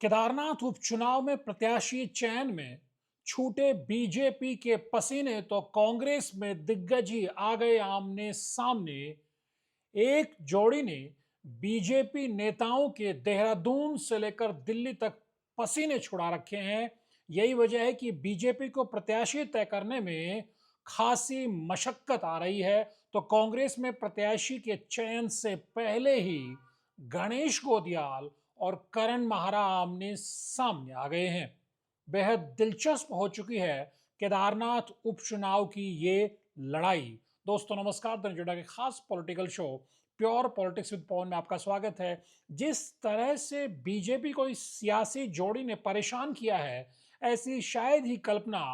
केदारनाथ उपचुनाव में प्रत्याशी चयन में छूटे बीजेपी के पसीने तो कांग्रेस में दिग्गज ही आ गए आमने सामने। एक जोड़ी ने बीजेपी नेताओं के देहरादून से लेकर दिल्ली तक पसीने छुड़ा रखे हैं। यही वजह है कि बीजेपी को प्रत्याशी तय करने में खासी मशक्कत आ रही है। तो कांग्रेस में प्रत्याशी के चयन से पहले ही गणेश गोदियाल और करण माहरा आमने सामने आ गए हैं। बेहद दिलचस्प हो चुकी है केदारनाथ उपचुनाव की ये लड़ाई। दोस्तों नमस्कार, धनजुड़ा के खास political show pure politics with Pawan में आपका स्वागत है। जिस तरह से बीजेपी को इस सियासी जोड़ी ने परेशान किया है, ऐसी शायद ही कल्पना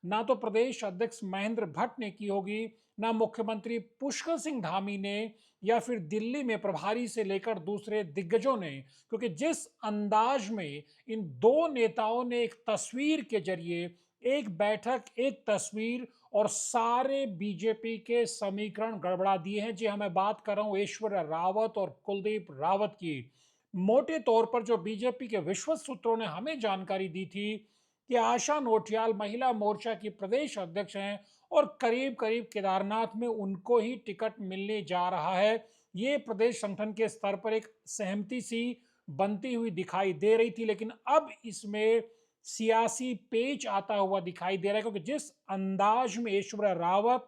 ना तो प्रदेश अध्यक्ष महेंद्र भट्ट ने की होगी, ना मुख्यमंत्री पुष्कर सिंह धामी ने, या फिर दिल्ली में प्रभारी से लेकर दूसरे दिग्गजों ने। क्योंकि जिस अंदाज में इन दो नेताओं ने एक तस्वीर के जरिए, एक बैठक, एक तस्वीर और सारे बीजेपी के समीकरण गड़बड़ा दिए हैं। जी हाँ, मैं बात कर रहा हूं ऐश्वर्या रावत और कुलदीप रावत की। मोटे तौर पर जो बीजेपी के विश्वस्त सूत्रों ने हमें जानकारी दी थी कि आशा नोटियाल महिला मोर्चा की प्रदेश अध्यक्ष हैं और करीब करीब केदारनाथ में उनको ही टिकट मिलने जा रहा है। ये प्रदेश संगठन के स्तर पर एक सहमति सी बनती हुई दिखाई दे रही थी, लेकिन अब इसमें सियासी पेच आता हुआ दिखाई दे रहा है। क्योंकि जिस अंदाज में ऐश्वर्या रावत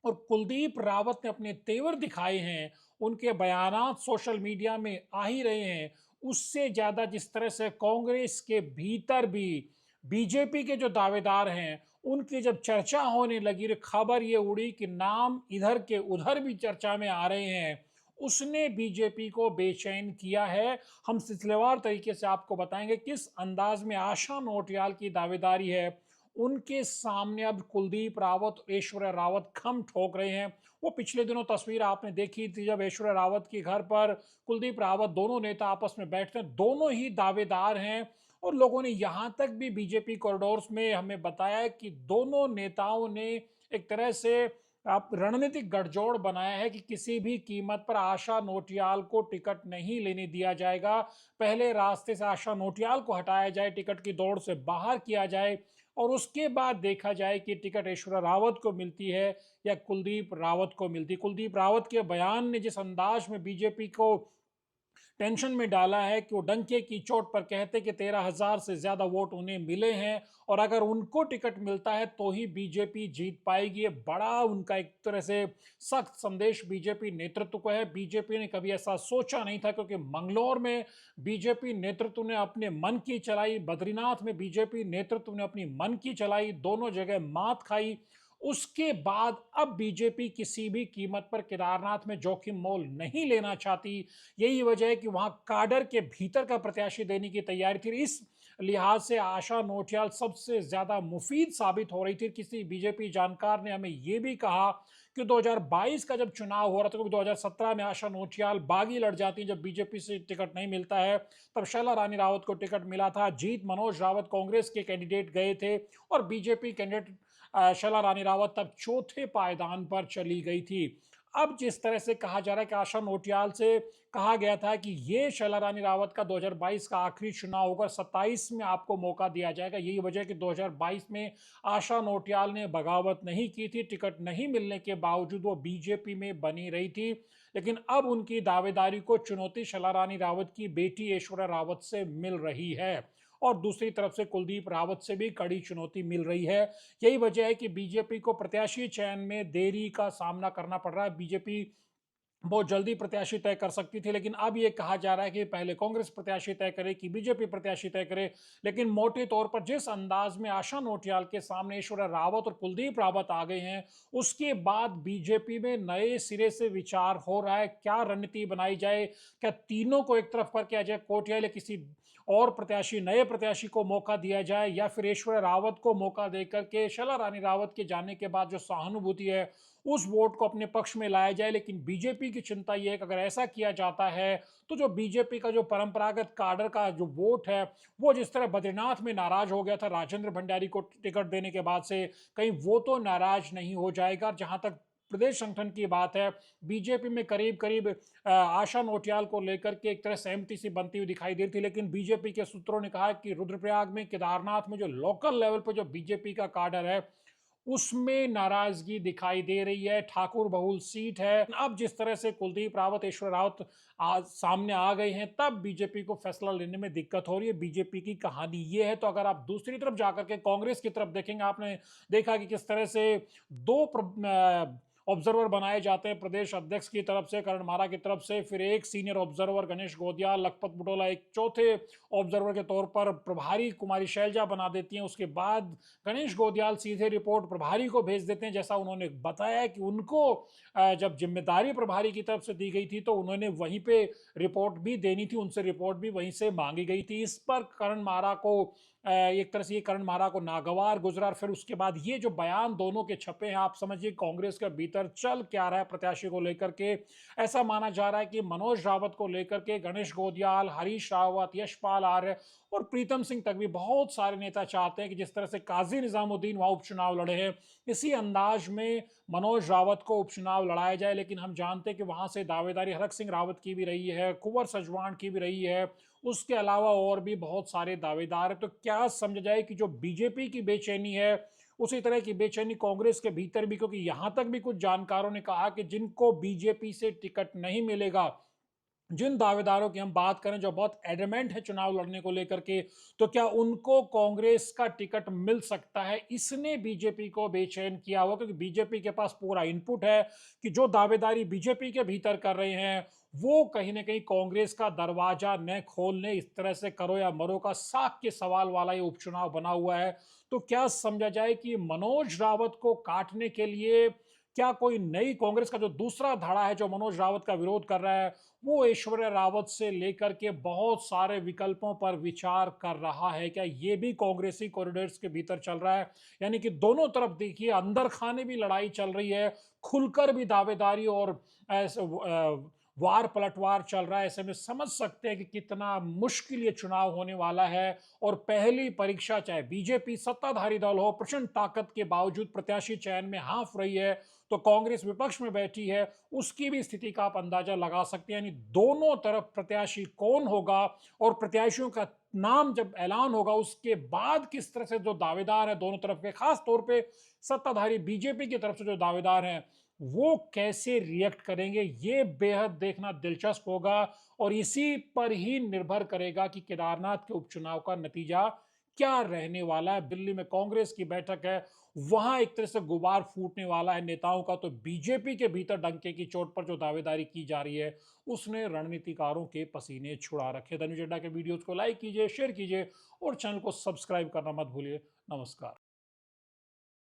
और कुलदीप रावत ने अपने तेवर दिखाए हैं, उनके बयानात सोशल मीडिया में आ ही रहे हैं, उससे ज्यादा जिस तरह से कांग्रेस के भीतर भी बीजेपी के जो दावेदार हैं उनकी जब चर्चा होने लगी, खबर ये उड़ी कि नाम इधर के उधर भी चर्चा में आ रहे हैं, उसने बीजेपी को बेचैन किया है। हम सिलसिलेवार तरीके से आपको बताएंगे किस अंदाज में आशा नोटियाल की दावेदारी है। उनके सामने अब कुलदीप रावत, ऐश्वर्या रावत खम ठोक रहे हैं। वो पिछले दिनों तस्वीर आपने देखी थी जब ऐश्वर्या रावत के घर पर कुलदीप रावत, दोनों नेता आपस में बैठते हैं, दोनों ही दावेदार हैं। और लोगों ने यहां तक भी बीजेपी कॉरिडोर्स में हमें बताया कि दोनों नेताओं ने एक तरह से आप रणनीतिक गठजोड़ बनाया है कि किसी भी कीमत पर आशा नोटियाल को टिकट नहीं लेने दिया जाएगा। पहले रास्ते से आशा नोटियाल को हटाया जाए, टिकट की दौड़ से बाहर किया जाए और उसके बाद देखा जाए कि टिकट ऐश्वर्या रावत को मिलती है या कुलदीप रावत को मिलती। कुलदीप रावत के बयान ने जिस अंदाज में बीजेपी को टेंशन में डाला है कि वो डंके की चोट पर कहते कि 13,000 से ज्यादा वोट उन्हें मिले हैं और अगर उनको टिकट मिलता है तो ही बीजेपी जीत पाएगी। ये बड़ा उनका एक तरह से सख्त संदेश बीजेपी नेतृत्व को है। बीजेपी ने कभी ऐसा सोचा नहीं था, क्योंकि मंगलौर में बीजेपी नेतृत्व ने अपने मन की चलाई, बद्रीनाथ में बीजेपी नेतृत्व ने अपनी मन की चलाई, दोनों जगह मात खाई। उसके बाद अब बीजेपी किसी भी कीमत पर केदारनाथ में जोखिम मोल नहीं लेना चाहती। यही वजह है कि वहां काडर के भीतर का प्रत्याशी देने की तैयारी थी। इस लिहाज से आशा नोटियाल सबसे ज्यादा मुफीद साबित हो रही थी। किसी बीजेपी जानकार ने हमें यह भी कहा कि 2022 का जब चुनाव हो रहा था, क्योंकि 2017 में आशा नोटियाल बागी लड़ जाती जब बीजेपी से टिकट नहीं मिलता है, तब शैला रानी रावत को टिकट मिला था। जीत मनोज रावत कांग्रेस के कैंडिडेट गए थे और बीजेपी कैंडिडेट शैला रानी रावत तब चौथे पायदान पर चली गई थी। अब जिस तरह से कहा जा रहा है कि आशा नोटियाल से कहा गया था कि ये शैला रानी रावत का 2022 का आखिरी चुनाव होगा, 27 में आपको मौका दिया जाएगा। यही वजह है कि 2022 में आशा नोटियाल ने बगावत नहीं की थी, टिकट नहीं मिलने के बावजूद वो बीजेपी में बनी रही थी। लेकिन अब उनकी दावेदारी को चुनौती शैला रानी रावत की बेटी ऐश्वर्या रावत से मिल रही है और दूसरी तरफ से कुलदीप रावत से भी कड़ी चुनौती मिल रही है। यही वजह है कि बीजेपी को प्रत्याशी चयन में देरी का सामना करना पड़ रहा है। बीजेपी बहुत जल्दी प्रत्याशी तय कर सकती थी, लेकिन अब यह कहा जा रहा है कि पहले कांग्रेस प्रत्याशी तय करे कि बीजेपी प्रत्याशी तय करे। लेकिन मोटे तौर पर जिस अंदाज में आशा नोटियाल के सामने ऐश्वर्या रावत और कुलदीप रावत आ गए हैं, उसके बाद बीजेपी में नए सिरे से विचार हो रहा है क्या रणनीति बनाई जाए। क्या तीनों को एक तरफ करके अजय कोटियाल या किसी और प्रत्याशी, नए प्रत्याशी को मौका दिया जाए, या फिर ऐश्वर्या रावत को मौका देकर के शैला रानी रावत के जाने के बाद जो सहानुभूति है उस वोट को अपने पक्ष में लाया जाए। लेकिन बीजेपी की चिंता यह है कि अगर ऐसा किया जाता है तो जो बीजेपी का जो परंपरागत काडर का जो वोट है, वो जिस तरह बद्रीनाथ में नाराज हो गया था राजेंद्र भंडारी को टिकट देने के बाद से, कहीं वो तो नाराज नहीं हो जाएगा। जहां तक प्रदेश संगठन की बात है, बीजेपी में करीब करीब आशा नोटियाल को लेकर के एक तरह सहमति सी बनती हुई दिखाई दे रही थी, लेकिन बीजेपी के सूत्रों ने कहा कि रुद्रप्रयाग में, केदारनाथ में जो लोकल लेवल पर जो बीजेपी का काडर है उसमें नाराजगी दिखाई दे रही है। ठाकुर बहुल सीट है। अब जिस तरह से कुलदीप रावत, ईश्वर रावत आज सामने आ गए हैं, तब बीजेपी को फैसला लेने में दिक्कत हो रही है। बीजेपी की कहानी ये है। तो अगर आप दूसरी तरफ जाकर के कांग्रेस की तरफ देखेंगे, आपने देखा कि किस तरह से दो ऑब्जर्वर बनाए जाते हैं प्रदेश अध्यक्ष की तरफ से, करण मारा की तरफ से, फिर एक सीनियर ऑब्जर्वर गणेश गोदियाल, लखपत बुटोला एक चौथे ऑब्जर्वर के तौर पर प्रभारी कुमारी शैलजा बना देती हैं। उसके बाद गणेश गोदियाल सीधे रिपोर्ट प्रभारी को भेज देते हैं। जैसा उन्होंने बताया कि उनको जब जिम्मेदारी प्रभारी की तरफ से दी गई थी तो उन्होंने वहीं पे रिपोर्ट भी देनी थी, उनसे रिपोर्ट भी वहीं से मांगी गई थी। इस पर करण मारा को एक तरह से ये करण मारा को नागवार गुजरा। फिर उसके बाद ये जो बयान दोनों के छपे हैं, आप समझिए कांग्रेस के भीतर चल क्या रहा है प्रत्याशी को लेकर के। ऐसा माना जा रहा है कि मनोज रावत को लेकर के गणेश गोदियाल, हरीश रावत, यशपाल आर्य और प्रीतम सिंह तक भी बहुत सारे नेता चाहते हैं कि जिस तरह से काजी निजामुद्दीन वहां उपचुनाव लड़े हैं, इसी अंदाज में मनोज रावत को उपचुनाव लड़ाया जाए। लेकिन हम जानते हैं कि वहां से दावेदारी हरक सिंह रावत की भी रही है, कुंवर सजवाण की भी रही है, उसके अलावा और भी बहुत सारे दावेदार हैं। तो क्या समझा जाए कि जो बीजेपी की बेचैनी है, उसी तरह की बेचैनी कांग्रेस के भीतर भी, क्योंकि यहां तक भी कुछ जानकारों ने कहा कि जिनको बीजेपी से टिकट नहीं मिलेगा, जिन दावेदारों की हम बात करें जो बहुत एडमेंट है चुनाव लड़ने को लेकर के, तो क्या उनको कांग्रेस का टिकट मिल सकता है? इसने बीजेपी को बेचैन किया हुआ, क्योंकि बीजेपी के पास पूरा इनपुट है कि जो दावेदारी बीजेपी के भीतर कर रहे हैं वो कहीं ना कहीं कांग्रेस का दरवाजा न खोलने, इस तरह से करो या मरो का साख के सवाल वाला ये उपचुनाव बना हुआ है। तो क्या समझा जाए कि मनोज रावत को काटने के लिए क्या कोई नई कांग्रेस का जो दूसरा धड़ा है जो मनोज रावत का विरोध कर रहा है, वो ऐश्वर्या रावत से लेकर के बहुत सारे विकल्पों पर विचार कर रहा है? क्या ये भी कांग्रेसी कॉरिडोर्स के भीतर चल रहा है? यानी कि दोनों तरफ देखिए, अंदर खाने भी लड़ाई चल रही है, खुलकर भी दावेदारी और वार पलटवार चल रहा है। ऐसे में समझ सकते हैं कि कितना मुश्किल ये चुनाव होने वाला है। और पहली परीक्षा, चाहे बीजेपी सत्ताधारी दल हो, प्रचंड ताकत के बावजूद प्रत्याशी चयन में हाफ रही है, तो कांग्रेस विपक्ष में बैठी है, उसकी भी स्थिति का आप अंदाजा लगा सकते हैं। यानी दोनों तरफ प्रत्याशी कौन होगा और प्रत्याशियों का नाम जब ऐलान होगा उसके बाद किस तरह से जो दावेदार है दोनों तरफ के, खास तौर पे सत्ताधारी बीजेपी की तरफ से जो दावेदार हैं, वो कैसे रिएक्ट करेंगे, ये बेहद देखना दिलचस्प होगा। और इसी पर ही निर्भर करेगा कि केदारनाथ के उपचुनाव का नतीजा क्या रहने वाला है। दिल्ली में कांग्रेस की बैठक है, वहां एक तरह से गुबार फूटने वाला है नेताओं का। तो बीजेपी के भीतर डंके की चोट पर जो दावेदारी की जा रही है, उसने रणनीतिकारों के पसीने छुड़ा रखे। धनुष अड्डा के वीडियोस को लाइक कीजिए, शेयर कीजिए और चैनल को सब्सक्राइब करना मत भूलिए। नमस्कार।